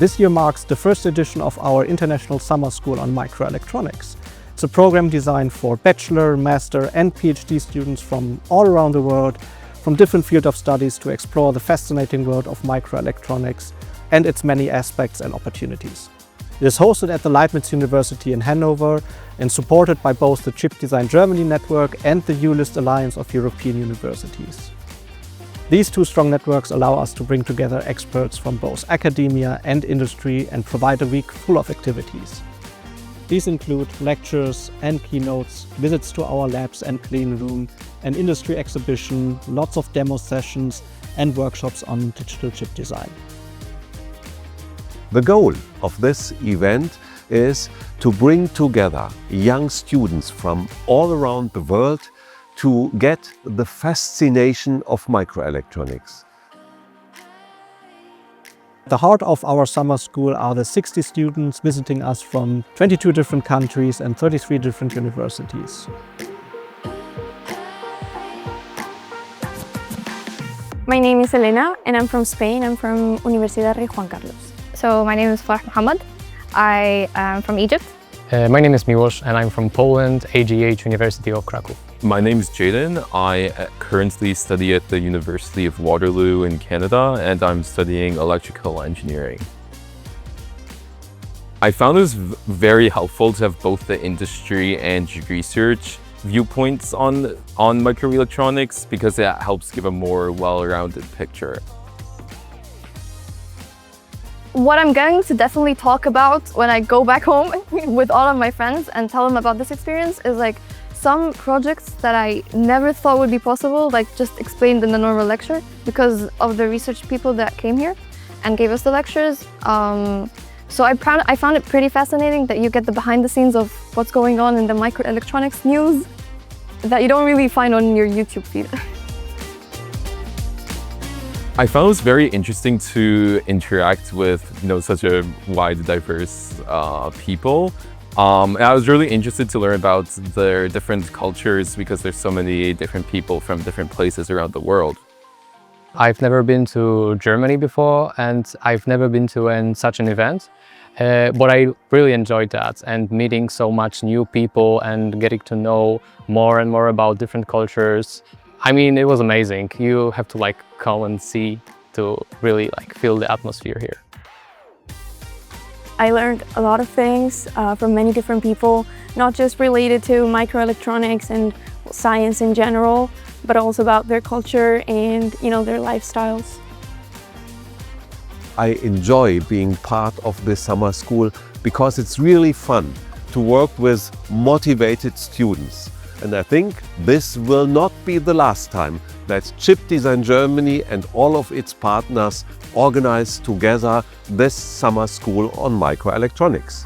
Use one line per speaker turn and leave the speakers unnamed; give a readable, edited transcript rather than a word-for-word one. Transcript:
This year marks the first edition of our International Summer School on Microelectronics. It's a program designed for bachelor, master and PhD students from all around the world, from different fields of studies to explore the fascinating world of microelectronics and its many aspects and opportunities. It is hosted at the Leibniz University in Hannover and supported by both the Chip Design Germany network and the ULIST Alliance of European Universities. These two strong networks allow us to bring together experts from both academia and industry and provide a week full of activities. These include lectures and keynotes, visits to our labs and clean room, an industry exhibition, lots of demo sessions and workshops on digital chip design.
The goal of this event is to bring together young students from all around the world to get the fascination of microelectronics.
At the heart of our summer school are the 60 students visiting us from 22 different countries and 33 different universities.
My name is Elena and I'm from Spain. I'm from Universidad Rey Juan Carlos.
So my name is Farah Mohammed. I am from Egypt.
My name is Miłosz and I'm from Poland, AGH University of Kraków.
My name is Jaden. I currently study at the University of Waterloo in Canada and I'm studying electrical engineering. I found this very helpful to have both the industry and research viewpoints on microelectronics because it helps give a more well-rounded picture.
What I'm going to definitely talk about when I go back home with all of my friends and tell them about this experience is like some projects that I never thought would be possible, like just explained in the normal lecture because of the research people that came here and gave us the lectures. So I found it pretty fascinating that you get the behind the scenes of what's going on in the microelectronics news that you don't really find on your YouTube feed.
I found it was very interesting to interact with such a wide, diverse people. I was really interested to learn about their different cultures because there's so many different people from different places around the world.
I've never been to Germany before and I've never been to such an event. But I really enjoyed that and meeting so much new people and getting to know more and more about different cultures. I mean, it was amazing. You have to come and see to really feel the atmosphere here.
I learned a lot of things from many different people, not just related to microelectronics and science in general, but also about their culture and their lifestyles.
I enjoy being part of this summer school because it's really fun to work with motivated students. And I think this will not be the last time that Chip Design Germany and all of its partners organize together this summer school on microelectronics.